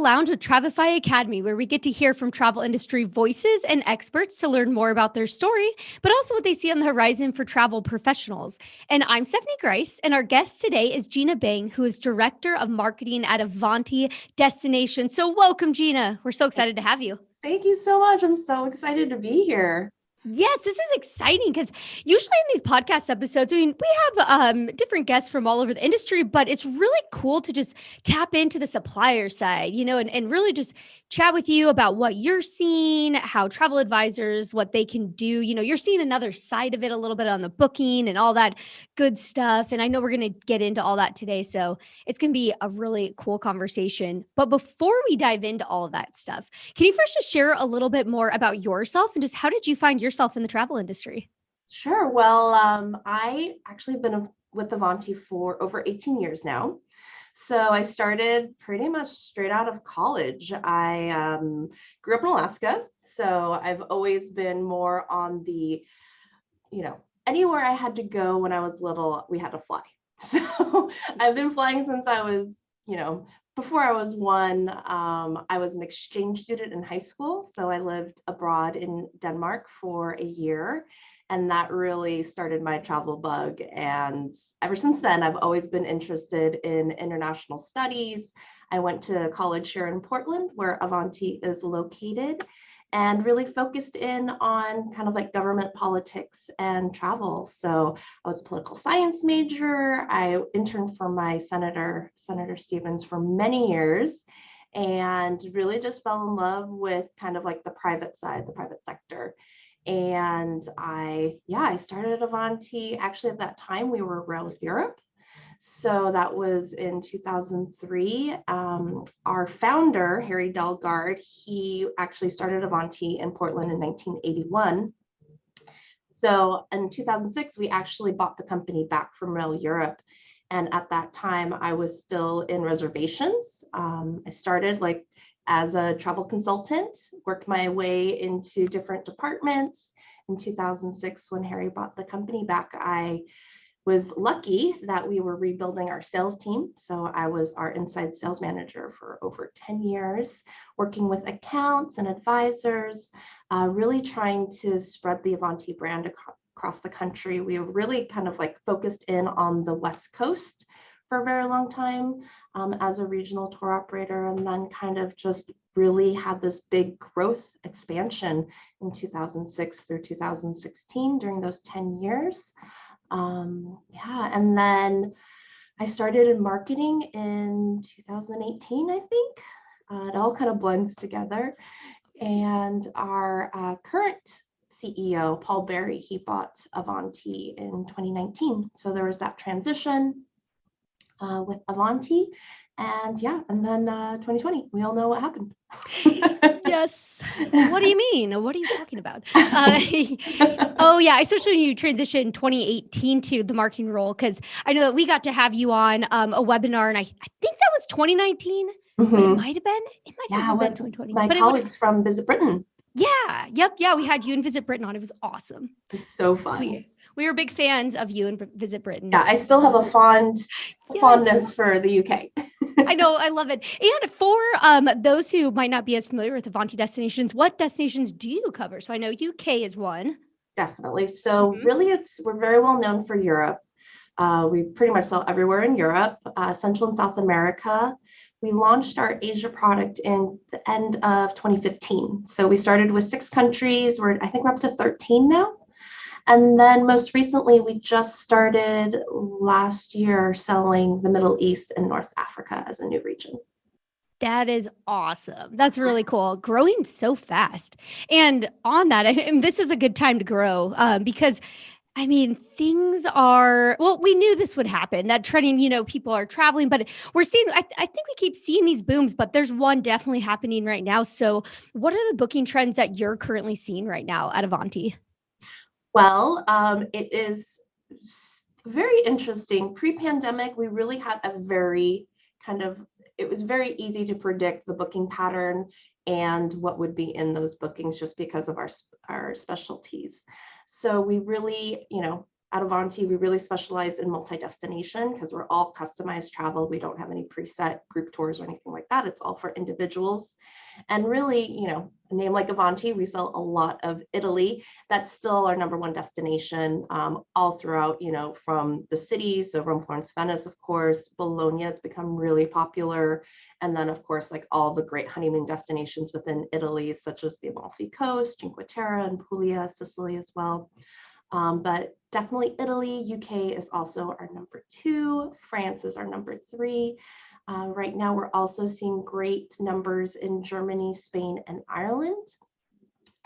Lounge with Travefy Academy, where we get to hear from travel industry voices and experts to learn more about their story, but also what they see on the horizon for travel professionals. And I'm Stephanie Grice, and our guest today is Gina Bang, who is Director of Marketing at Avanti Destinations. So welcome, Gina. We're so excited to have you. Thank you so much. I'm so excited to be here. Yes, this is exciting because usually in these podcast episodes, we have different guests from all over the industry, but it's really cool to just tap into the supplier side, and really just chat with you about what you're seeing, how travel advisors, what they can do. You're seeing another side of it a little bit on the booking and all that good stuff. And I know we're going to get into all that today. So it's going to be a really cool conversation. But before we dive into all of that stuff, can you first just share a little bit more about yourself and just how did you find yourself in the travel industry? Sure. Well, I actually been with Avanti for over 18 years now. So I started pretty much straight out of college. I grew up in Alaska. So I've always been more on the, anywhere I had to go when I was little, we had to fly. So I've been flying since I was, before I was one. I was an exchange student in high school. So I lived abroad in Denmark for a year. And that really started my travel bug. And ever since then, I've always been interested in international studies. I went to college here in Portland, where Avanti is located, and really focused in on kind of like government politics and travel. So I was a political science major. I interned for my Senator Stevens, for many years, and really just fell in love with kind of like the private side, the private sector. And I started Avanti. Actually, at that time, we were Rail Europe. So that was in 2003. Our founder, Harry Delgard, he actually started Avanti in Portland in 1981. So in 2006, we actually bought the company back from Rail Europe. And at that time, I was still in reservations. I started as a travel consultant, worked my way into different departments. In 2006, when Harry bought the company back, I was lucky that we were rebuilding our sales team. So I was our inside sales manager for over 10 years, working with accounts and advisors, really trying to spread the Avanti brand across the country. We were really kind of focused in on the West Coast for a very long time as a regional tour operator, and then kind of just really had this big growth expansion in 2006 through 2016 during those 10 years. And then I started in marketing in 2018, I think. It all kind of blends together. And our current CEO, Paul Berry, he bought Avanti in 2019. So there was that transition with Avanti. And then 2020, we all know what happened. Yes. What do you mean? What are you talking about? Oh, yeah. Especially when you transitioned 2018 to the marketing role, because I know that we got to have you on a webinar, and I think that was 2019. Mm-hmm. It might have been. It might have been 2020. My colleagues from Visit Britain. Yeah. Yep. Yeah. We had you and Visit Britain on. It was awesome. It was so fun. We were big fans of you and Visit Britain. Yeah, I still have a fondness for the UK. I know, I love it. And for those who might not be as familiar with Avanti Destinations, what destinations do you cover? So I know UK is one. Definitely. So really, we're very well known for Europe. We pretty much sell everywhere in Europe, Central and South America. We launched our Asia product in the end of 2015. So we started with 6 countries. I think we're up to 13 now. And then most recently, we just started last year selling the Middle East and North Africa as a new region. That is awesome. That's really cool. Growing so fast. And on that, this is a good time to grow because things are, we knew this would happen, that trending, people are traveling, but we're seeing, I think we keep seeing these booms, but there's one definitely happening right now. So what are the booking trends that you're currently seeing right now at Avanti? Well, it is very interesting. Pre-pandemic, we really had it was very easy to predict the booking pattern and what would be in those bookings just because of our specialties. So we really, at Avanti, we really specialize in multi-destination because we're all customized travel. We don't have any preset group tours or anything like that. It's all for individuals. And really, a name like Avanti, we sell a lot of Italy. That's still our number one destination, all throughout, from the cities. So Rome, Florence, Venice, of course. Bologna has become really popular. And then, of course, like all the great honeymoon destinations within Italy, such as the Amalfi Coast, Cinque Terre, and Puglia, Sicily as well. But definitely Italy. UK is also our number 2. France is our number 3. Right now, we're also seeing great numbers in Germany, Spain, and Ireland.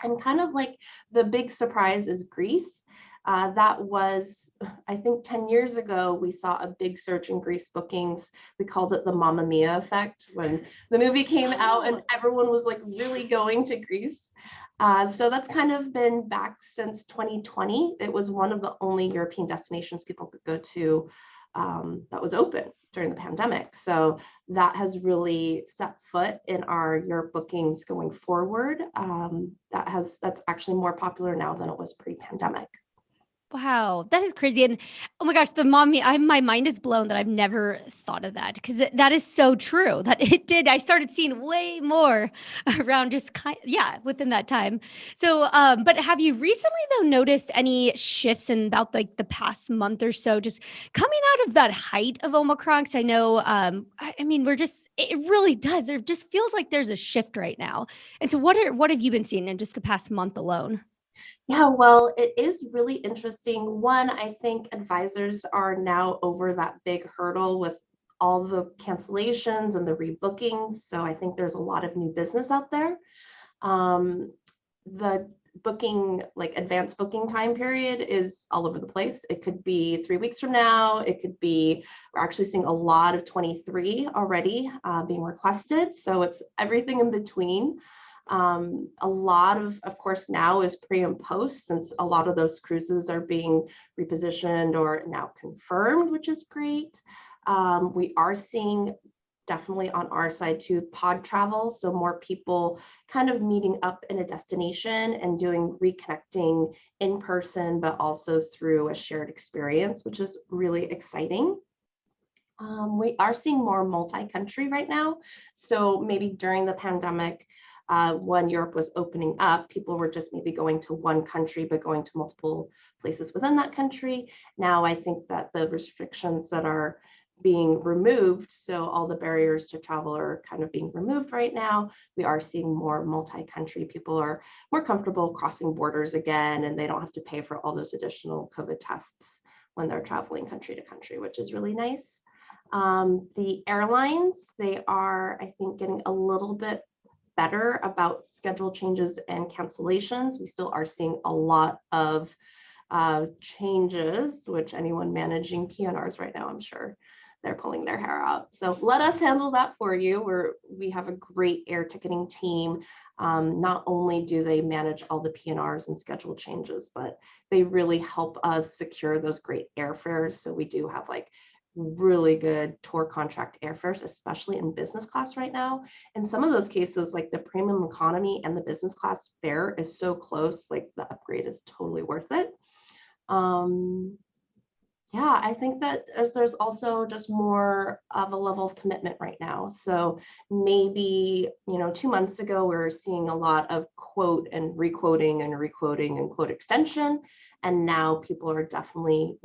And kind of like the big surprise is Greece. That was, I think 10 years ago, we saw a big surge in Greece bookings. We called it the Mamma Mia effect when the movie came out and everyone was like really going to Greece. So that's kind of been back since 2020. It was one of the only European destinations people could go to that was open during the pandemic. So that has really set foot in our Europe bookings going forward. That's actually more popular now than it was pre-pandemic. Wow, that is crazy. And oh my gosh, my mind is blown that I've never thought of that, because that is so true that it did. I started seeing way more around just within that time. So, but have you recently though noticed any shifts in about like the past month or so, just coming out of that height of Omicron? Because I know, I mean, it really does. There just feels like there's a shift right now. And so what have you been seeing in just the past month alone? Yeah, well, it is really interesting. One, I think advisors are now over that big hurdle with all the cancellations and the rebookings. So I think there's a lot of new business out there. The booking, like advanced booking time period is all over the place. It could be 3 weeks from now. It could be, we're actually seeing a lot of 23 already being requested. So it's everything in between. A lot of course, now is pre and post, since a lot of those cruises are being repositioned or now confirmed, which is great. We are seeing definitely on our side too, pod travel. So more people kind of meeting up in a destination and doing reconnecting in person, but also through a shared experience, which is really exciting. We are seeing more multi-country right now. So maybe during the pandemic, when Europe was opening up, people were just maybe going to one country, but going to multiple places within that country. Now, I think that the restrictions that are being removed, so all the barriers to travel are kind of being removed right now. We are seeing more multi-country. People are more comfortable crossing borders again, and they don't have to pay for all those additional COVID tests when they're traveling country to country, which is really nice. The airlines, they are, I think, getting a little bit better about schedule changes and cancellations. We still are seeing a lot of changes, which anyone managing PNRs right now, I'm sure they're pulling their hair out. So let us handle that for you. We have a great air ticketing team. Not only do they manage all the PNRs and schedule changes, but they really help us secure those great airfares. So we do have like really good tour contract airfares, especially in business class right now. In some of those cases, like the premium economy and the business class fare is so close, like the upgrade is totally worth it. Yeah, I think that there's also just more of a level of commitment right now. So maybe, 2 months ago, we were seeing a lot of quote and requoting and quote extension. And now people are definitely,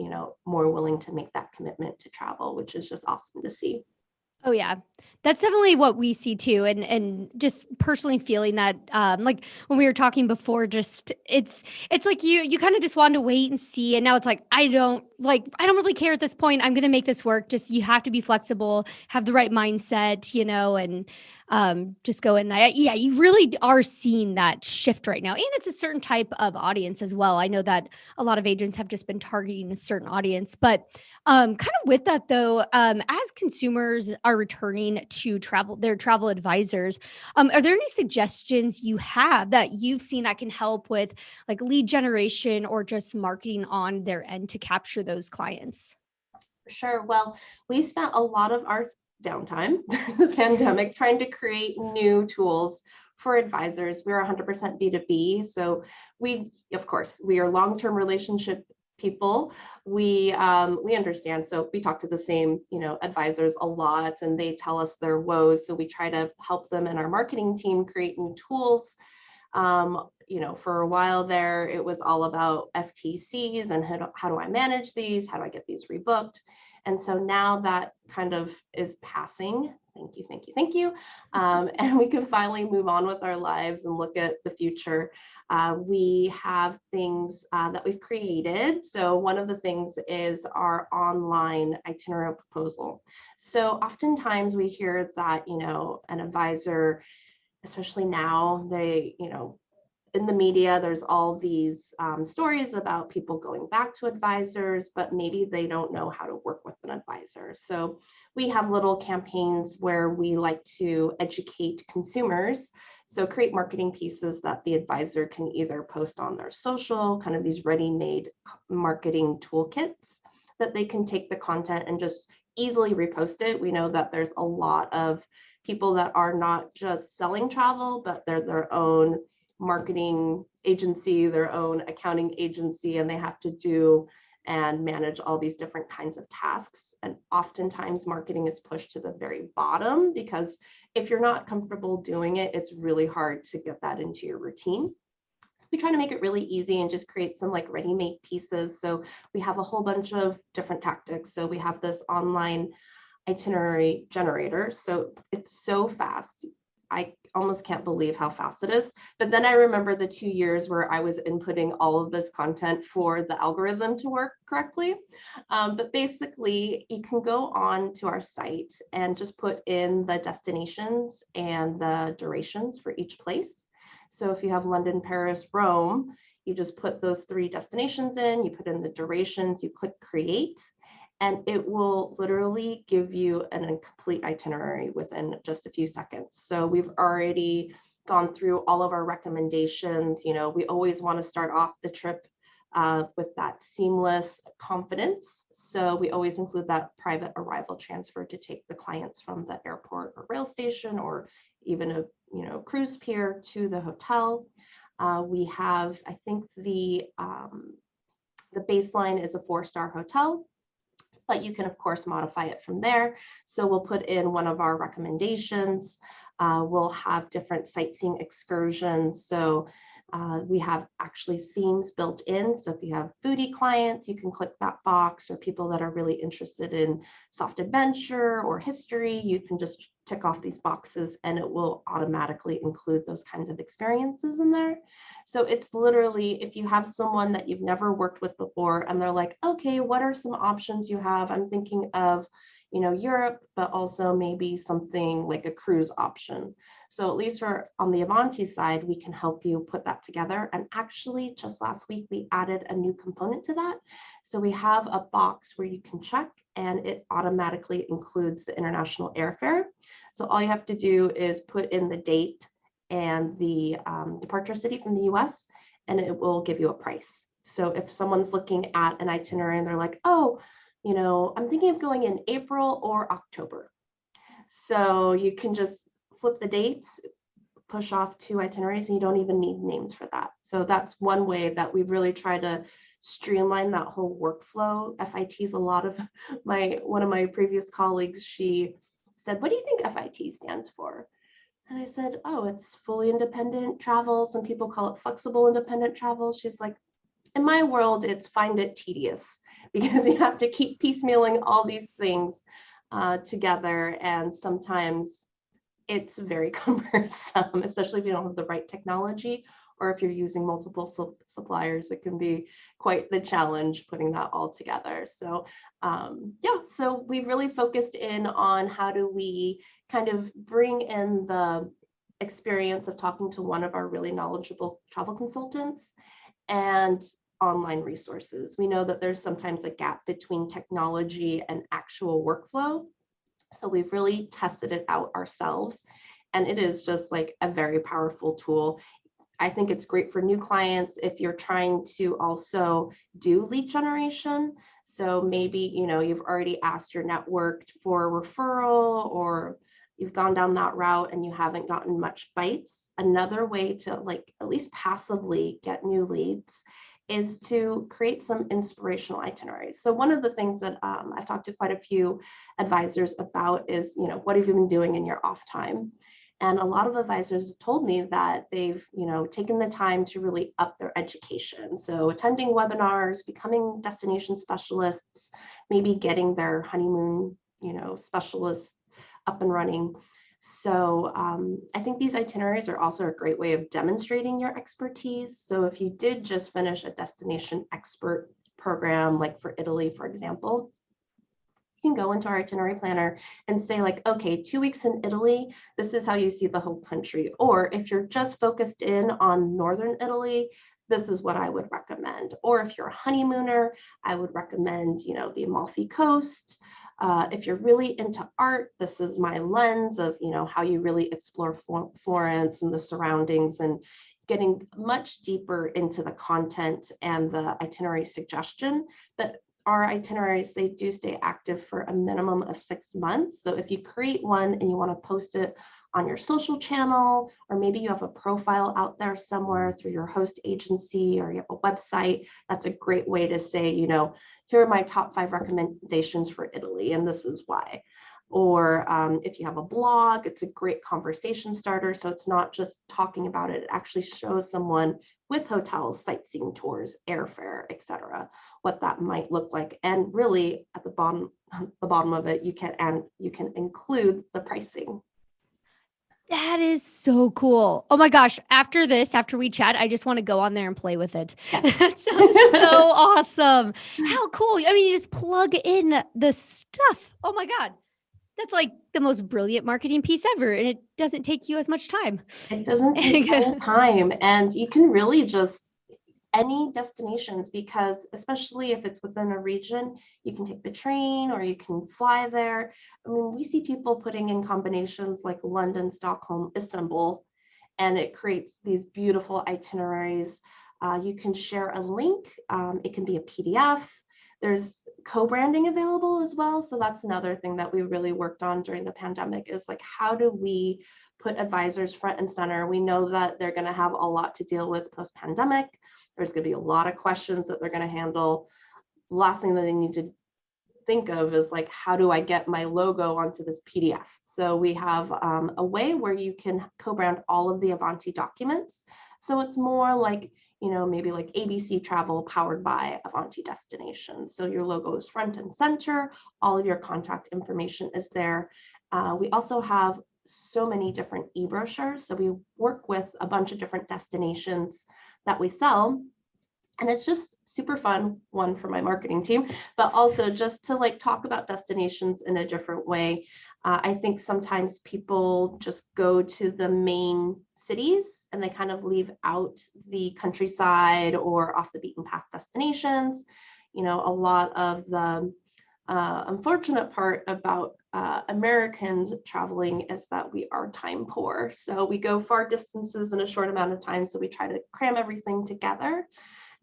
more willing to make that commitment to travel, which is just awesome to see. Oh yeah, that's definitely what we see too, and just personally feeling that, like when we were talking before, just it's like you kind of just want to wait and see, and now it's like I don't really care at this point. I'm gonna make this work. Just you have to be flexible, have the right mindset, and just go in. Yeah, you really are seeing that shift right now, and it's a certain type of audience as well. I know that a lot of agents have just been targeting a certain audience, but kind of with that though, as consumers are returning to their travel advisors, are there any suggestions you have that you've seen that can help with like lead generation or just marketing on their end to capture those clients? Sure. Well, we spent a lot of our downtime during the pandemic trying to create new tools for advisors. We're 100% B2B. So we are long-term relationship people, we understand. So we talk to the same, advisors a lot, and they tell us their woes. So we try to help them in our marketing team create new tools. For a while there, it was all about FTCs and how do I manage these? How do I get these rebooked? And so now that kind of is passing. Thank you, thank you, thank you. And we can finally move on with our lives and look at the future. We have things that we've created. So one of the things is our online itinerary proposal. So oftentimes we hear that, an advisor, especially now, they, in the media, there's all these stories about people going back to advisors, but maybe they don't know how to work with an advisor. So we have little campaigns where we like to educate consumers. So create marketing pieces that the advisor can either post on their social, kind of these ready-made marketing toolkits that they can take the content and just easily repost it. We know that there's a lot of people that are not just selling travel, but they're their own marketing agency, their own accounting agency, and they have to do and manage all these different kinds of tasks. And oftentimes marketing is pushed to the very bottom because if you're not comfortable doing it, it's really hard to get that into your routine. So we try to make it really easy and just create some like ready-made pieces. So we have a whole bunch of different tactics. So we have this online itinerary generator. So it's so fast. I almost can't believe how fast it is. But then I remember the 2 years where I was inputting all of this content for the algorithm to work correctly. But basically, you can go on to our site and just put in the destinations and the durations for each place. So if you have London, Paris, Rome, you just put those 3 destinations in, you put in the durations, you click create, and it will literally give you a complete itinerary within just a few seconds. So we've already gone through all of our recommendations. We always want to start off the trip with that seamless confidence. So we always include that private arrival transfer to take the clients from the airport or rail station or even a cruise pier to the hotel. We have, I think the baseline is a 4-star hotel, but you can of course modify it from there. So we'll put in one of our recommendations. We'll have different sightseeing excursions. So we have actually themes built in. So if you have foodie clients, you can click that box, or people that are really interested in soft adventure or history, you can just tick off these boxes and it will automatically include those kinds of experiences in there. So it's literally, if you have someone that you've never worked with before and they're like, okay, what are some options you have? I'm thinking of, Europe, but also maybe something like a cruise option. So at least on the Avanti side, we can help you put that together. And actually just last week, we added a new component to that. So we have a box where you can check and it automatically includes the international airfare. So all you have to do is put in the date and the departure city from the US, and it will give you a price. So if someone's looking at an itinerary and they're like, oh, I'm thinking of going in April or October. So you can just flip the dates, push off 2 itineraries, and you don't even need names for that. So that's one way that we really try to streamline that whole workflow. FITs, a lot of one of my previous colleagues, she said, what do you think FIT stands for? And I said, oh, it's fully independent travel. Some people call it flexible independent travel. She's like, in my world, it's find it tedious because you have to keep piecemealing all these things together. And sometimes it's very cumbersome, especially if you don't have the right technology or if you're using multiple suppliers. It can be quite the challenge putting that all together. So so we really focused in on how do we kind of bring in the experience of talking to one of our really knowledgeable travel consultants and online resources. We know that there's sometimes a gap between technology and actual workflow. So we've really tested it out ourselves, and it is just like a very powerful tool. I think it's great for new clients if you're trying to also do lead generation. So maybe, you've already asked your network for a referral or you've gone down that route and you haven't gotten much bites, another way to like at least passively get new leads is to create some inspirational itineraries. So one of the things that I've talked to quite a few advisors about is, you know, what have you been doing in your off time? And a lot of advisors have told me that they've, you know, taken the time to really up their education. So attending webinars, becoming destination specialists, maybe getting their honeymoon, you know, specialist up and running. So I think these itineraries are also a great way of demonstrating your expertise. So if you did just finish a destination expert program, like for Italy, for example, you can go into our itinerary planner and say like, okay, 2 weeks in Italy, this is how you see the whole country. Or if you're just focused in on Northern Italy, this is what I would recommend. Or if you're a honeymooner, I would recommend, you know, the Amalfi Coast. If you're really into art, this is my lens of, you know, how you really explore Florence and the surroundings, and getting much deeper into the content and the itinerary suggestion. But our itineraries, they do stay active for a minimum of 6 months. So if you create one and you want to post it on your social channel, or maybe you have a profile out there somewhere through your host agency, or you have a website, that's a great way to say, you know, here are my top 5 recommendations for Italy, and this is why. Or if you have a blog, it's a great conversation starter. So it's not just talking about it, it actually shows someone with hotels, sightseeing tours, airfare, etc., what that might look like. And really at the bottom of it, you can include the pricing. That is so cool. Oh my gosh. After this, after we chat, I just want to go on there and play with it. Yes. That sounds so awesome. How cool. I mean, you just plug in the stuff. Oh my God. That's like the most brilliant marketing piece ever. And it doesn't take you as much time. It doesn't take any time. And you can really just any destinations, because especially if it's within a region, you can take the train or you can fly there. I mean, we see people putting in combinations like London, Stockholm, Istanbul, and it creates these beautiful itineraries. You can share a link. It can be a PDF. There's co-branding available as well. So that's another thing that we really worked on during the pandemic, is like, how do we put advisors front and center? We know that they're going to have a lot to deal with post-pandemic. There's going to be a lot of questions that they're going to handle. The last thing that they need to think of is like, how do I get my logo onto this PDF? So we have a way where you can co-brand all of the Avanti documents. So it's more like, you know, maybe like ABC Travel powered by Avanti Destinations. So your logo is front and center. All of your contact information is there. We also have so many different e-brochures. So we work with a bunch of different destinations that we sell. And it's just super fun, one, for my marketing team, but also just to like talk about destinations in a different way. I think sometimes people just go to the main cities and they kind of leave out the countryside or off the beaten path destinations. You know, a lot of the unfortunate part about Americans traveling is that we are time poor. So we go far distances in a short amount of time. So we try to cram everything together.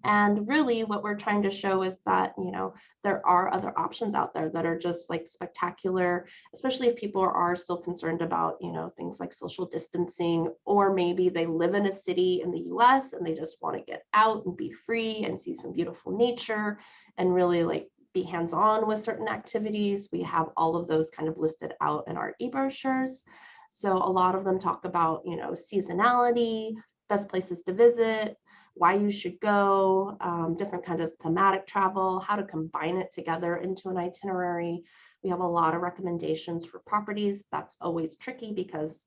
And really what we're trying to show is that, you know, there are other options out there that are just like spectacular, especially if people are still concerned about, you know, things like social distancing, or maybe they live in a city in the US and they just want to get out and be free and see some beautiful nature and really like be hands-on with certain activities. We have all of those kind of listed out in our e-brochures. So a lot of them talk about, you know, seasonality, best places to visit, why you should go, different kind of thematic travel, how to combine it together into an itinerary. We have a lot of recommendations for properties. That's always tricky because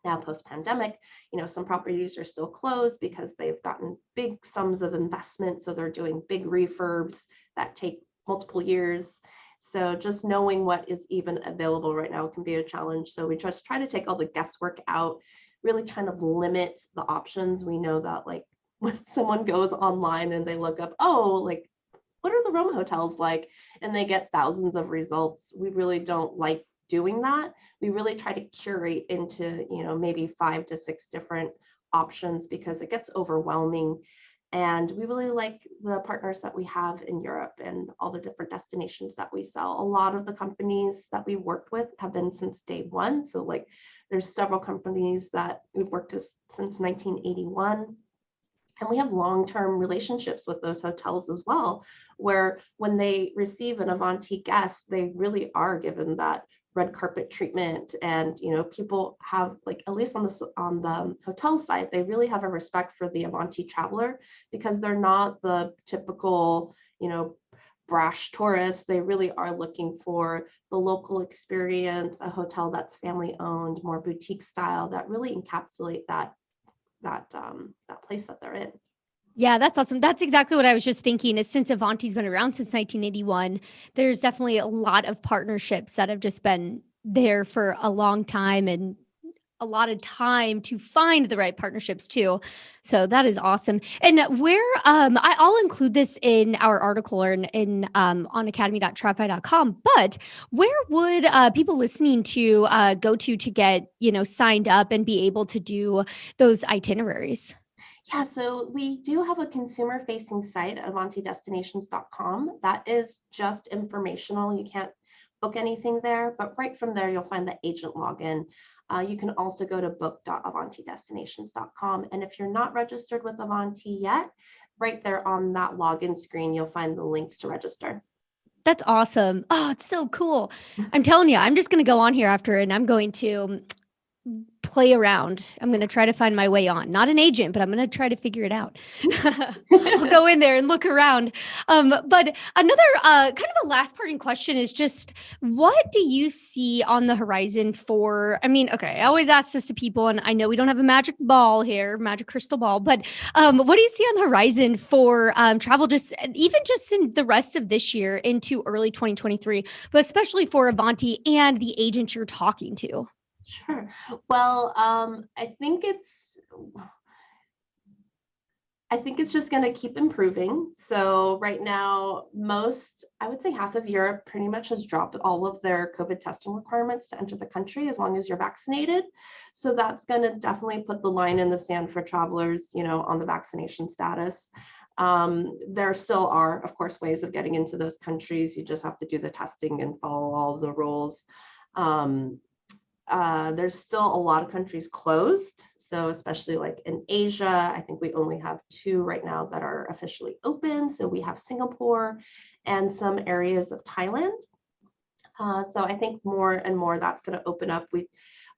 now post-pandemic, you know, some properties are still closed because they've gotten big sums of investment. So they're doing big refurbs that take multiple years. So just knowing what is even available right now can be a challenge. So we just try to take all the guesswork out, really kind of limit the options. We know that like when someone goes online and they look up, oh, like, what are the Roma hotels like? And they get thousands of results. We really don't like doing that. We really try to curate into, you know, maybe 5 to 6 different options because it gets overwhelming. And we really like the partners that we have in Europe and all the different destinations that we sell. A lot of the companies that we've worked with have been since day one. So like there's several companies that we've worked with since 1981. And we have long-term relationships with those hotels as well, where when they receive an Avanti guest, they really are given that red carpet treatment. And people have, like, at least on the hotel side, they really have a respect for the Avanti traveler, because they're not the typical brash tourists. They really are looking for the local experience, a hotel that's family owned, more boutique style, that really encapsulate that place that they're in. Yeah, that's awesome. That's exactly what I was just thinking, is since Avanti's been around since 1981, there's definitely a lot of partnerships that have just been there for a long time, and a lot of time to find the right partnerships too. So that is awesome. And I'll include this in our article or in on academy.trafi.com, but where would people listening to go to get, signed up and be able to do those itineraries? Yeah, so we do have a consumer-facing site, avantidestinations.com. That is just informational. You can't book anything there, but right from there, you'll find the agent login. You can also go to book.avantidestinations.com. And if you're not registered with Avanti yet, right there on that login screen, you'll find the links to register. That's awesome. Oh, it's so cool. I'm telling you, I'm just going to go on here after and I'm going to play around. I'm going to try to find my way on. Not an agent, but I'm going to try to figure it out. I'll go in there and look around. But another kind of a last parting question is just, what do you see on the horizon for, okay, I always ask this to people, and I know we don't have a magic ball here, magic crystal ball, but what do you see on the horizon for travel, just in the rest of this year into early 2023, but especially for Avanti and the agents you're talking to? Sure. Well, I think it's just going to keep improving. So right now, I would say half of Europe pretty much has dropped all of their COVID testing requirements to enter the country, as long as you're vaccinated. So that's going to definitely put the line in the sand for travelers, on the vaccination status. There still are, of course, ways of getting into those countries. You just have to do the testing and follow all of the rules. There's still a lot of countries closed. So especially like in Asia, I think we only have 2 right now that are officially open. So we have Singapore and some areas of Thailand. So I think more and more that's going to open up. We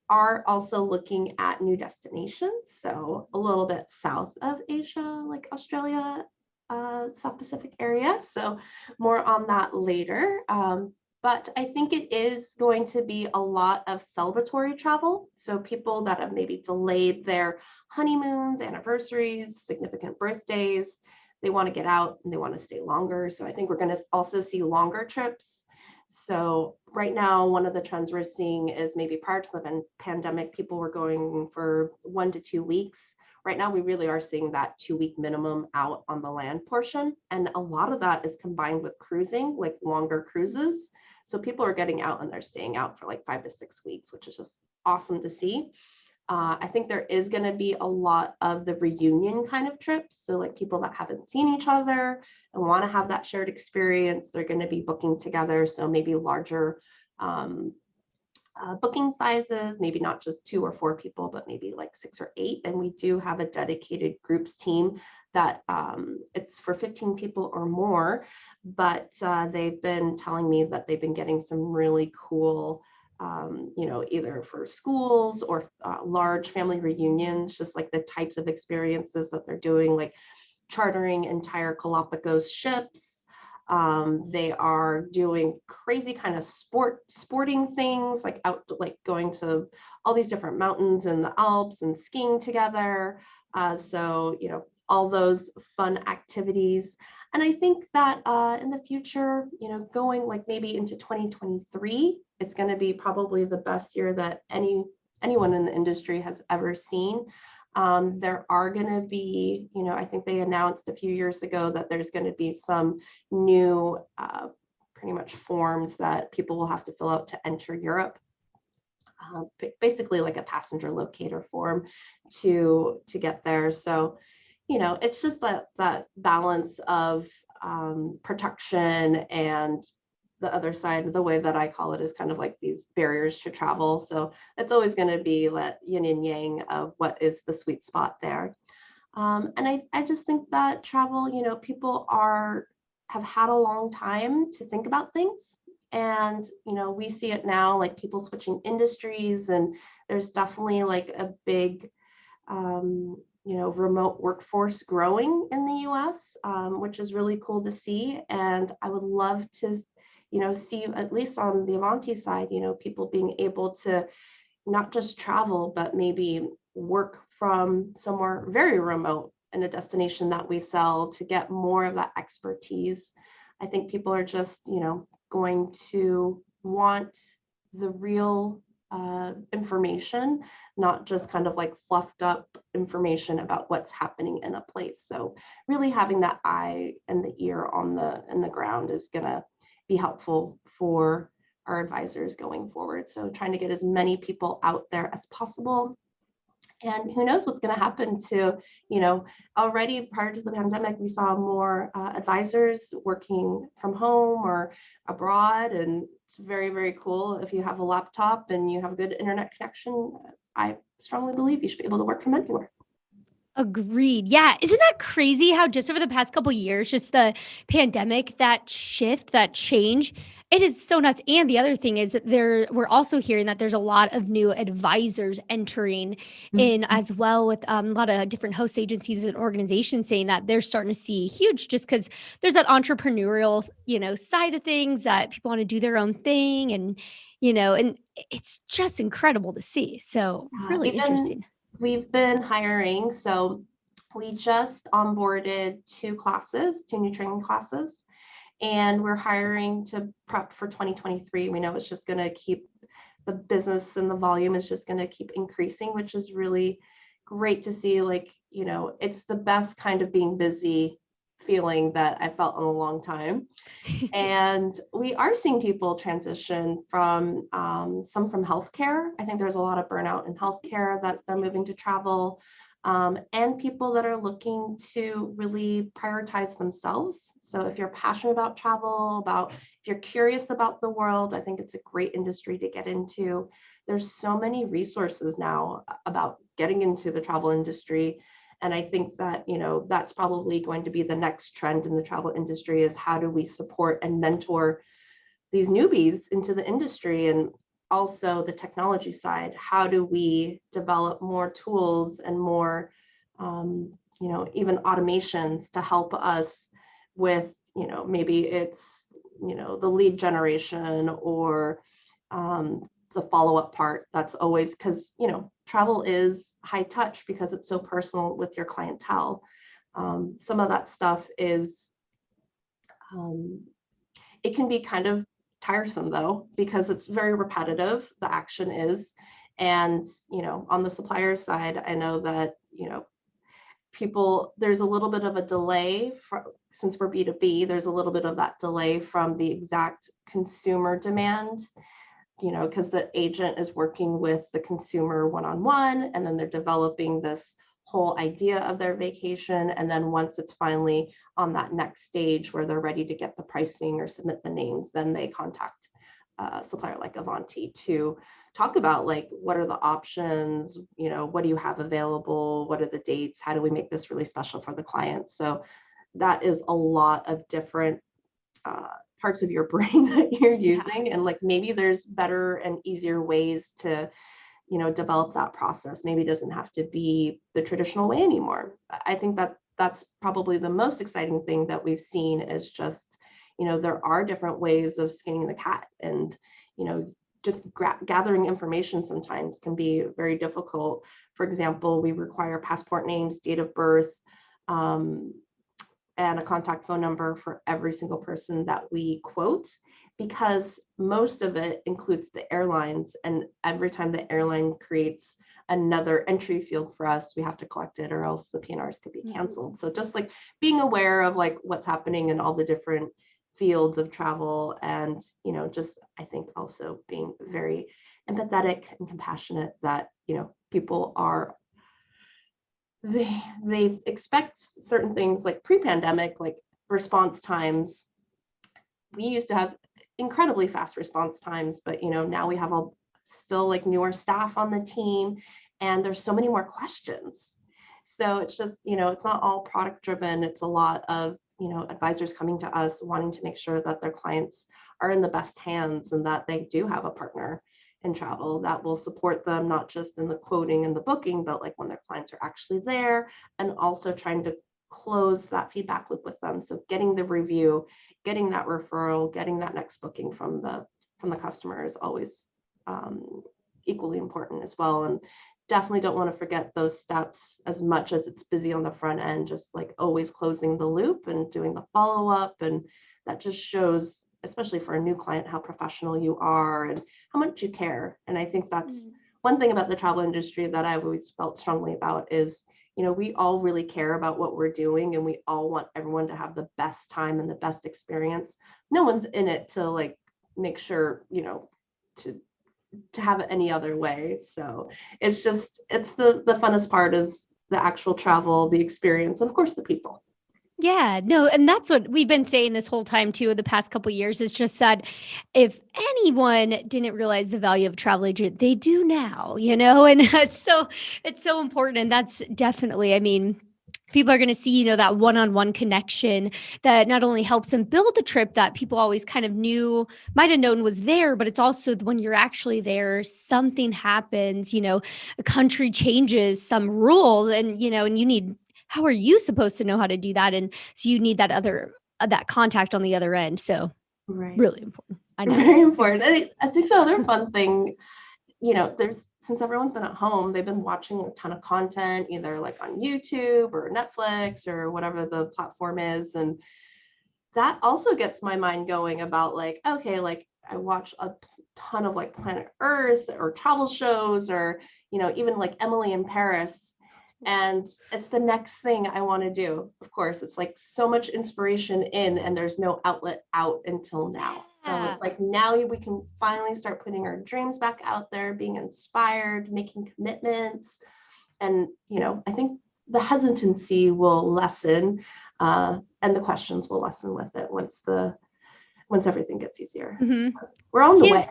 are also looking at new destinations. So a little bit south of Asia, like Australia, South Pacific area. So more on that later. But I think it is going to be a lot of celebratory travel. So people that have maybe delayed their honeymoons, anniversaries, significant birthdays, they want to get out and they want to stay longer. So I think we're going to also see longer trips. So right now, one of the trends we're seeing is, maybe prior to the pandemic, people were going for 1 to 2 weeks. Right now, we really are seeing that 2-week minimum out on the land portion. And a lot of that is combined with cruising, like longer cruises. So people are getting out and they're staying out for like 5 to 6 weeks, which is just awesome to see. I think there is going to be a lot of the reunion kind of trips. So like people that haven't seen each other and want to have that shared experience, they're going to be booking together. So maybe larger booking sizes, maybe not just 2 or 4 people, but maybe like 6 or 8. And we do have a dedicated groups team that it's for 15 people or more, but they've been telling me that they've been getting some really cool, either for schools or large family reunions, just like the types of experiences that they're doing, like chartering entire Galapagos ships. They are doing crazy kind of sporting things, like going to all these different mountains in the Alps and skiing together. So all those fun activities. And I think that in the future, going like maybe into 2023, it's going to be probably the best year that anyone in the industry has ever seen. There are going to be, I think they announced a few years ago that there's going to be some new pretty much forms that people will have to fill out to enter Europe. Basically like a passenger locator form to get there. So it's just that balance of protection, and the other side, the way that I call it, is kind of like these barriers to travel. So it's always going to be that yin and yang of what is the sweet spot there. And I just think that travel, people have had a long time to think about things. And, we see it now, like people switching industries, and there's definitely like a big, remote workforce growing in the US, which is really cool to see. And I would love to, see, at least on the Avanti side, people being able to not just travel, but maybe work from somewhere very remote in a destination that we sell, to get more of that expertise. I think people are just, going to want the real information, not just kind of like fluffed up information about what's happening in a place. So really having that eye and the ear on the ground is going to be helpful for our advisors going forward. So trying to get as many people out there as possible. And who knows what's going to happen to, already prior to the pandemic, we saw more advisors working from home or abroad. And it's very, very cool. If you have a laptop and you have a good internet connection, I strongly believe you should be able to work from anywhere. Agreed. Yeah. Isn't that crazy how just over the past couple years, just the pandemic, that shift, that change, it is so nuts. And the other thing is that we're also hearing that there's a lot of new advisors entering in as well, with a lot of different host agencies and organizations saying that they're starting to see huge, just because there's that entrepreneurial, side of things, that people want to do their own thing. And it's just incredible to see. So really interesting. We've been hiring. So we just onboarded two new training classes, and we're hiring to prep for 2023. We know it's just going to keep the business, and the volume is just going to keep increasing, which is really great to see. Like, it's the best kind of being busy feeling that I felt in a long time. And we are seeing people transition from some from healthcare. I think there's a lot of burnout in healthcare that they're moving to travel, and people that are looking to really prioritize themselves. So if you're passionate about travel, if you're curious about the world, I think it's a great industry to get into. There's so many resources now about getting into the travel industry. And I think that, that's probably going to be the next trend in the travel industry, is how do we support and mentor these newbies into the industry? And also the technology side, how do we develop more tools and more, even automations to help us with, maybe it's, the lead generation, or the follow-up part. That's always, because travel is high touch because it's so personal with your clientele. Some of that stuff is it can be kind of tiresome, though, because it's very repetitive, the action is. And on the supplier side, I know that there's a little bit of a delay since we're B2B, there's a little bit of that delay from the exact consumer demand, because the agent is working with the consumer one-on-one, and then they're developing this whole idea of their vacation. And then once it's finally on that next stage where they're ready to get the pricing or submit the names, then they contact a supplier like Avanti to talk about, like, what are the options, what do you have available, what are the dates, how do we make this really special for the client? So that is a lot of different parts of your brain that you're using. And like, maybe there's better and easier ways to develop that process. Maybe it doesn't have to be the traditional way anymore. I think that that's probably the most exciting thing that we've seen, is just there are different ways of skinning the cat. And just gathering information sometimes can be very difficult. For example, we require passport names, date of birth, and a contact phone number for every single person that we quote, because most of it includes the airlines. And every time the airline creates another entry field for us, we have to collect it, or else the PNRs could be canceled. So just like being aware of like what's happening in all the different fields of travel, and just, I think, also being very empathetic and compassionate, that people are they expect certain things like pre-pandemic, like response times. We used to have incredibly fast response times, but now we have still like newer staff on the team, and there's so many more questions. So it's just, it's not all product driven. It's a lot of, advisors coming to us wanting to make sure that their clients are in the best hands and that they do have a partner in travel that will support them, not just in the quoting and the booking, but like when their clients are actually there, and also trying to close that feedback loop with them. So getting the review, getting that referral, getting that next booking from the customer is always equally important as well. And definitely don't want to forget those steps as much as it's busy on the front end, just like always closing the loop and doing the follow-up. And that just shows, especially for a new client, how professional you are and how much you care. And I think that's one thing about the travel industry that I've always felt strongly about is, we all really care about what we're doing, and we all want everyone to have the best time and the best experience. No one's in it to like make sure, to have it any other way. So it's the funnest part is the actual travel, the experience, and of course the people. Yeah, no, and that's what we've been saying this whole time too, the past couple of years, is just that if anyone didn't realize the value of a travel agent, they do now, and it's so important. And that's definitely, I mean, people are going to see, that one-on-one connection that not only helps them build a trip that people always kind of might have known was there, but it's also when you're actually there, something happens, a country changes some rule, and, and how are you supposed to know how to do that? And so you need that contact on the other end. So right. Really important. I know. Very important. And I think the other fun thing, since everyone's been at home, they've been watching a ton of content, either like on YouTube or Netflix or whatever the platform is. And that also gets my mind going about like, okay, like I watch a ton of like Planet Earth or travel shows, or, even like Emily in Paris. And it's the next thing I want to do. Of course, it's like so much inspiration in, and there's no outlet out until now. So it's like now we can finally start putting our dreams back out there, being inspired, making commitments. And, I think the hesitancy will lessen, and the questions will lessen with it once everything gets easier. Mm-hmm. We're on the way.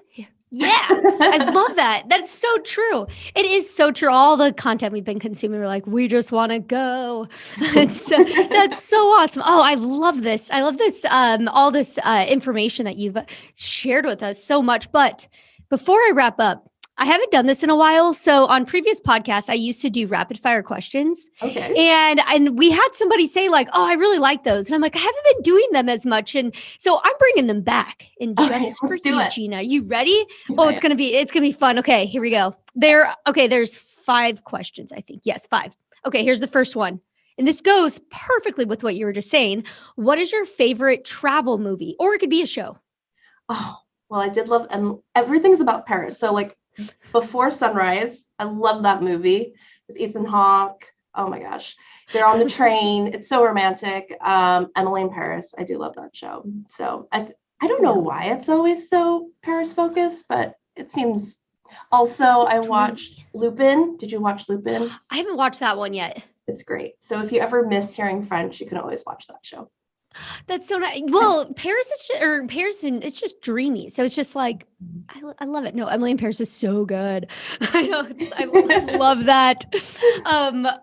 Yeah, I love that. That's so true. It is so true. All the content we've been consuming, we're like, we just want to go. That's so awesome. Oh, I love this. I love this. All this information that you've shared with us so much. But before I wrap up, I haven't done this in a while. So on previous podcasts, I used to do rapid fire questions. Okay. And we had somebody say like, oh, I really like those. And I'm like, I haven't been doing them as much. And so I'm bringing them back. And just for you, Gina, you ready? Oh, it's going to be fun. Okay, here we go. There's 5 questions, I think. Yes, 5. Okay, here's the first one. And this goes perfectly with what you were just saying. What is your favorite travel movie? Or it could be a show. Oh, well, I did love, and everything's about Paris. So like Before Sunrise, I love that movie with Ethan Hawke. Oh my gosh, they're on the train. It's so romantic. Emily in Paris, I do love that show. So I don't know why it's always so Paris focused, but it seems. Also, I watched Lupin. Did you watch Lupin? I haven't watched that one yet. It's great. So if you ever miss hearing French, you can always watch that show. That's so nice. Well, Paris, and it's just dreamy. So it's just like, I love it. No, Emily in Paris is so good. I know. I love that.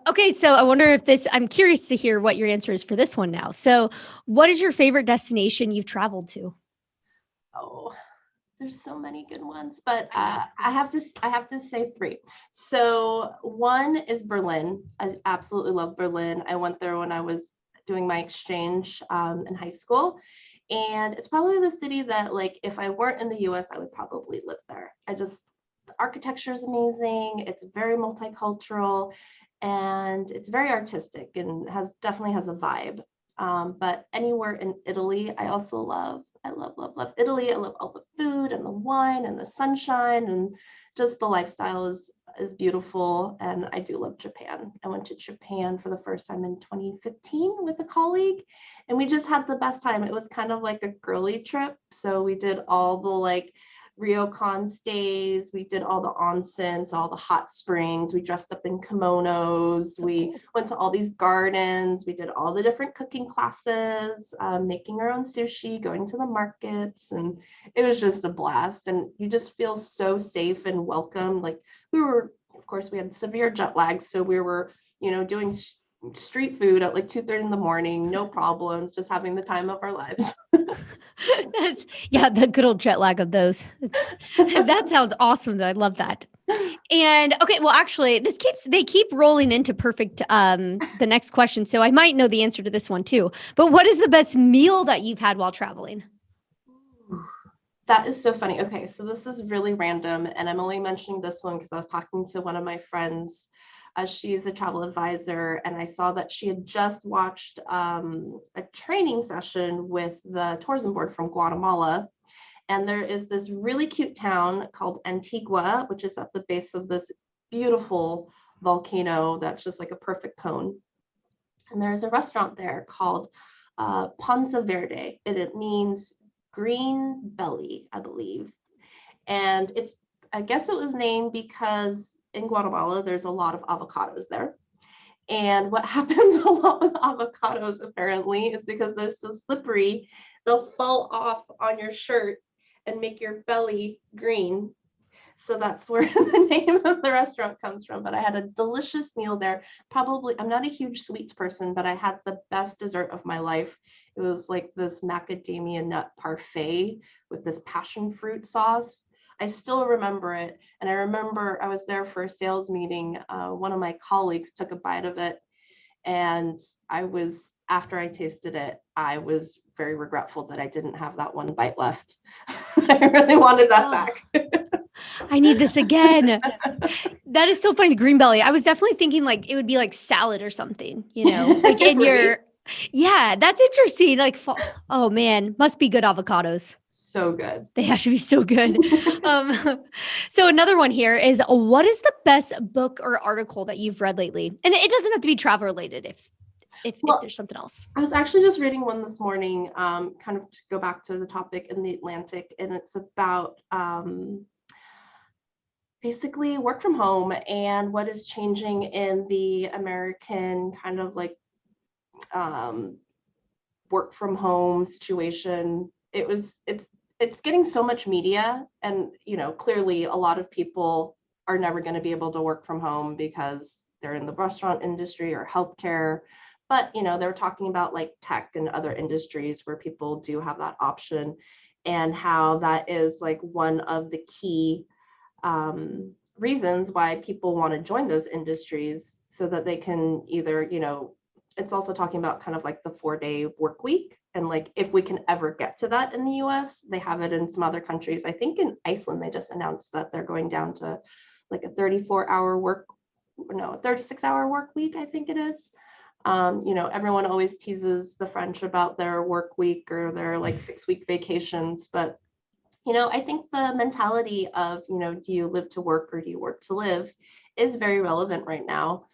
Okay. So I wonder if I'm curious to hear what your answer is for this one now. So what is your favorite destination you've traveled to? Oh, there's so many good ones, but I have to say 3. So one is Berlin. I absolutely love Berlin. I went there when I was doing my exchange in high school. And it's probably the city that, like, if I weren't in the US, I would probably live there. The architecture is amazing. It's very multicultural, and it's very artistic, and definitely has a vibe. But anywhere in Italy, I also love. I love Italy. I love all the food and the wine and the sunshine, and just the lifestyle is beautiful. And I do love Japan. I went to Japan for the first time in 2015 with a colleague, and we just had the best time. It was kind of like a girly trip. So we did all the like ryokan stays. We did all the onsens, all the hot springs. We dressed up in kimonos. So We cool. went to all these gardens. We did all the different cooking classes, making our own sushi, going to the markets, and it was just a blast. And you just feel so safe and welcome. Like of course, we had severe jet lag, so we were, doing street food at like 2:30 in the morning, no problems, just having the time of our lives. Yeah, the good old jet lag of those. That sounds awesome though. I love that. And okay, well actually they keep rolling into perfect the next question. So I might know the answer to this one too. But what is the best meal that you've had while traveling? That is so funny. Okay, so this is really random, and I'm only mentioning this one because I was talking to one of my friends. She's a travel advisor, and I saw that she had just watched a training session with the tourism board from Guatemala. And there is this really cute town called Antigua, which is at the base of this beautiful volcano that's just like a perfect cone. And there's a restaurant there called Panza Verde, and it means green belly, I believe. And I guess it was named because in Guatemala, there's a lot of avocados there. And what happens a lot with avocados, apparently, is because they're so slippery, they'll fall off on your shirt and make your belly green. So that's where the name of the restaurant comes from. But I had a delicious meal there. Probably, I'm not a huge sweets person, but I had the best dessert of my life. It was like this macadamia nut parfait with this passion fruit sauce. I still remember it. And I remember I was there for a sales meeting. One of my colleagues took a bite of it. And after I tasted it, I was very regretful that I didn't have that one bite left. I really wanted that back. I need this again. That is so funny. The green belly. I was definitely thinking like it would be like salad or something, like in Right? yeah, that's interesting. Like, oh man, must be good avocados. So good. They have to be so good. um, so another one here is what is the best book or article that you've read lately? And it doesn't have to be travel related if there's something else. I was actually just reading one this morning, kind of to go back to the topic in the Atlantic, and it's about basically work from home and what is changing in the American kind of like work from home situation. It's getting so much media, and clearly a lot of people are never going to be able to work from home because they're in the restaurant industry or healthcare. But they were talking about like tech and other industries where people do have that option, and how that is like one of the key reasons why people want to join those industries, so that they can either, it's also talking about kind of like the 4-day work week. And like, if we can ever get to that in the US, they have it in some other countries. I think in Iceland, they just announced that they're going down to like a 36-hour work week, I think it is. Everyone always teases the French about their work week or their like 6-week vacations, but I think the mentality of, do you live to work or do you work to live is very relevant right now.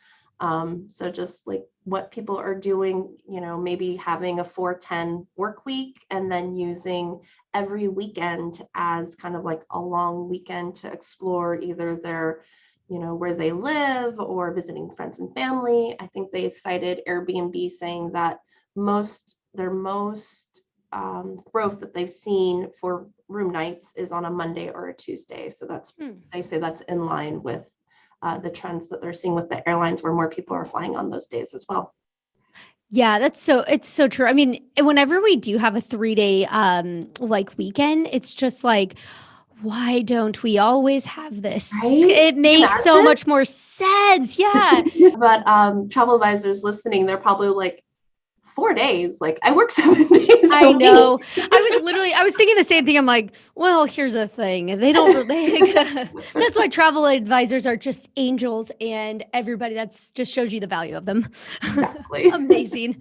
So just like what people are doing, maybe having a 4-10 work week and then using every weekend as kind of like a long weekend to explore either their, where they live or visiting friends and family. I think they cited Airbnb saying that their most growth that they've seen for room nights is on a Monday or a Tuesday. So they say that's in line with the trends that they're seeing with the airlines, where more people are flying on those days as well. Yeah, it's so true. I mean, whenever we do have a 3-day like weekend, it's just like, why don't we always have this? Right? It makes so much more sense. Yeah. But travel advisors listening, they're probably like, 4 days, like I work 7 days. I know. I was thinking the same thing. I'm like, well, here's the thing. They don't really, that's why travel advisors are just angels, and everybody, that's just shows you the value of them. Exactly. Amazing.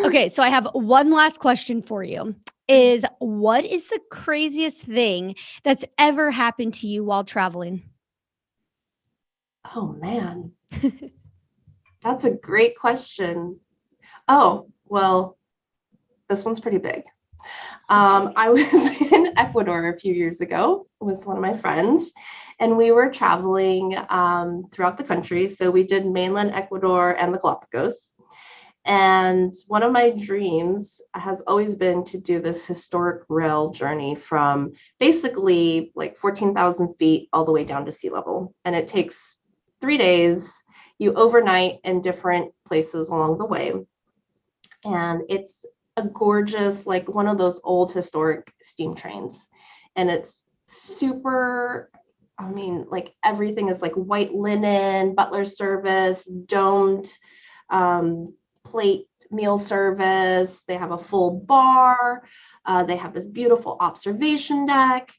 Okay. So I have one last question for you is what is the craziest thing that's ever happened to you while traveling? Oh man, that's a great question. Oh, well, this one's pretty big. I was in Ecuador a few years ago with one of my friends, and we were traveling throughout the country. So we did mainland Ecuador and the Galapagos. And one of my dreams has always been to do this historic rail journey from basically like 14,000 feet all the way down to sea level. And it takes 3 days. You overnight in different places along the way. And it's a gorgeous, like one of those old historic steam trains. And it's super, I mean, like everything is like white linen, butler service, domed plate meal service. They have a full bar. They have this beautiful observation deck.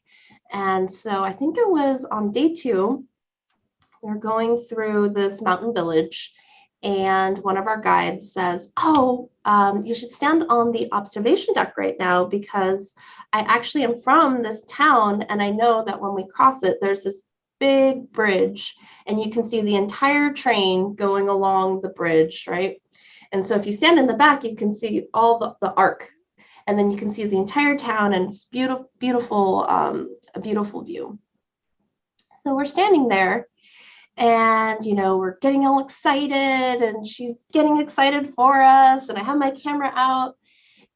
And so I think it was on day 2, we're going through this mountain village, and one of our guides says, "Oh, you should stand on the observation deck right now because I actually am from this town, and I know that when we cross it, there's this big bridge, and you can see the entire train going along the bridge, right? And so if you stand in the back, you can see all the arc, and then you can see the entire town, and it's beautiful, beautiful, a beautiful view." So we're standing there, and we're getting all excited, and she's getting excited for us, and I have my camera out,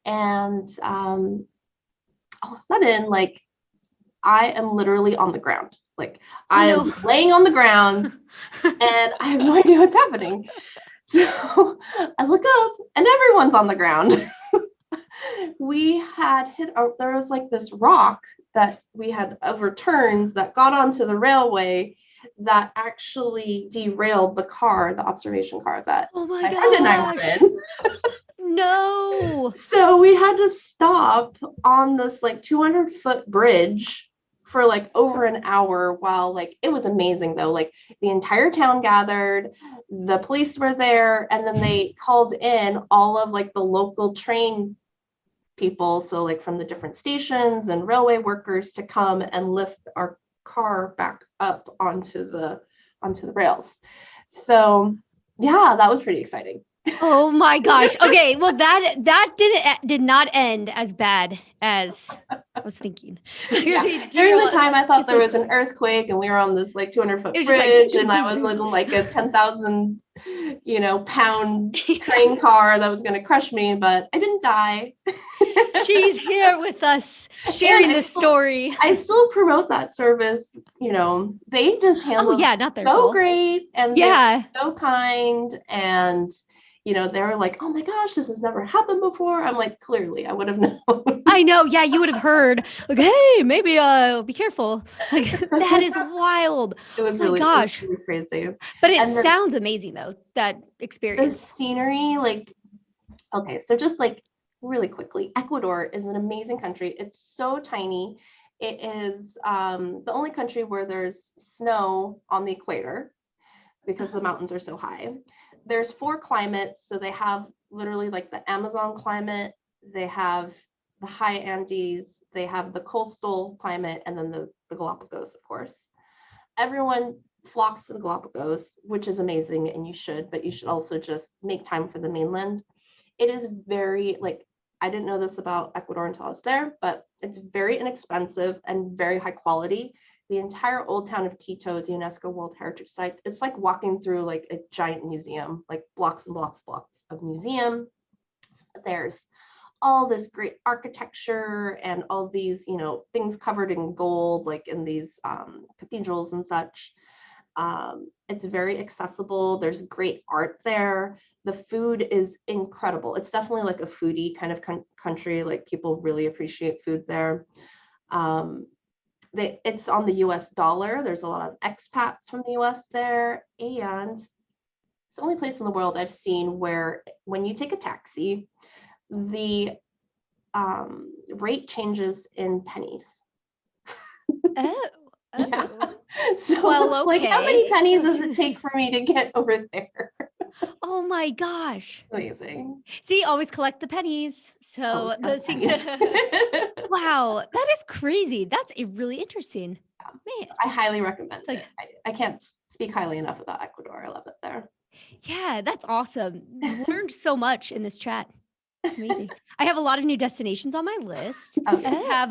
and all of a sudden, like, I am literally on the ground. Like, I am laying on the ground, and I have no idea what's happening. So I look up, and everyone's on the ground. We had there was like this rock that we had overturned that got onto the railway that actually derailed the observation car that my friend and I were in. No. So we had to stop on this like 200-foot bridge for like over an hour while, like, it was amazing though. Like, the entire town gathered, the police were there, and then they called in all of like the local train people, so like from the different stations and railway workers, to come and lift our car back up onto the rails. So yeah, that was pretty exciting. Oh my gosh. Okay, well that did not end as bad as I was thinking. Yeah. During the time, I thought there was an earthquake, and we were on this like 200-foot bridge, and I was in like a 10,000 pound train car that was going to crush me, but I didn't die. She's here with us sharing this story. I still promote that service. They just handle not their so fault. great, and they're so kind, and they were like, "Oh my gosh, this has never happened before." I'm like, clearly I would have known. I know. Yeah, you would have heard. Like, hey, maybe be careful. Like, that is wild. It was really, it was really crazy. But it sounds amazing though, that experience. The scenery, like, okay, so just like really quickly, Ecuador is an amazing country. It's so tiny. It is the only country where there's snow on the equator because the mountains are so high. There's 4 climates. So they have literally like the Amazon climate, they have the high Andes, they have the coastal climate, and then the Galapagos, of course. Everyone flocks to the Galapagos, which is amazing, and you should, but you should also just make time for the mainland. It is very, like, I didn't know this about Ecuador until I was there, but it's very inexpensive and very high quality. The entire old town of Quito is a UNESCO World Heritage Site. It's like walking through like a giant museum, like blocks and blocks and blocks of museum. There's all this great architecture and all these, things covered in gold, like in these cathedrals and such. It's very accessible. There's great art there. The food is incredible. It's definitely like a foodie kind of country. Like, people really appreciate food there. It's on the US dollar. There's a lot of expats from the US there. And it's the only place in the world I've seen where when you take a taxi, the rate changes in pennies. Oh. Yeah. So like, how many pennies does it take for me to get over there? Oh my gosh. Amazing. See, always collect the pennies. So those things. Wow, that is crazy. That's really interesting. Man, I highly recommend it. I can't speak highly enough about Ecuador. I love it there. Yeah, that's awesome. Learned so much in this chat. It's amazing. I have a lot of new destinations on my list. Okay. I have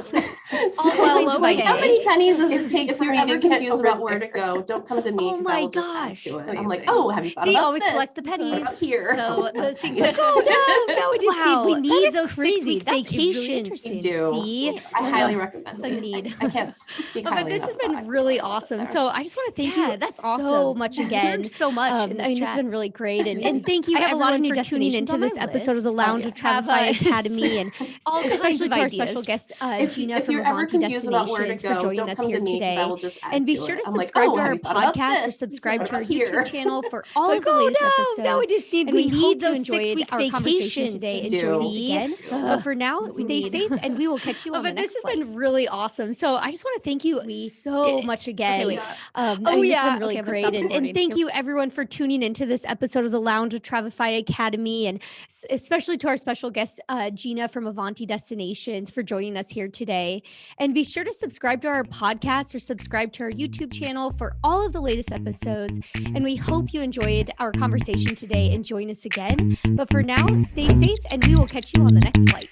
So, kinds of how many ideas. pennies does it take If for you're me to ever get confused over about there? where to go, don't come to me Oh because I my will just add gosh. to it. I'm Amazing. like, Oh, have you thought See, about always this? collect the What about pennies. here? So Oh, those things pennies. like, oh no, we just Wow, we that need is those crazy. 6-week That's really vacations. interesting. We do. See? I highly Ugh, recommend so it. need. I can't speak But highly this enough has been about really Ecuador. awesome. So I just want to thank Yeah, you that's so awesome. much I again. learned so much in I this mean, this chat. has been really great. And Amazing. thank you I have a lot of everyone new for tuning destinations into on my this episode of the list. Lounge yeah. of Have, Travify Academy, and all kinds especially of to our special ideas. guest, If Gina from you're ever Avanti confused about where to Destinations, for go, joining don't us come here to me because I today. will just add And be to sure it. to I'm like, subscribe oh, to have our you thought about podcast or this? subscribe What to our about here? YouTube channel for all Like, of the oh latest no, episodes. now we just need And we we need hope those you enjoyed 6-week our conversation vacations. today We and join us do. again. But for now, we stay need. safe, and we will catch you on the But next this has flight. been really awesome. So I just want to thank you We so did it. much Okay, again. wait. I Oh mean, this has yeah, been really okay, I'm gonna great. stop And recording. thank you everyone for tuning into this episode of the Lounge of Travify Academy, and especially to our special guest, Gina from Avanti Destinations, for joining us here today. And be sure to subscribe to our podcast or subscribe to our YouTube channel for all of the latest episodes. And we hope you enjoyed our conversation today and join us again. But for now, stay safe, and we will catch you on the next flight.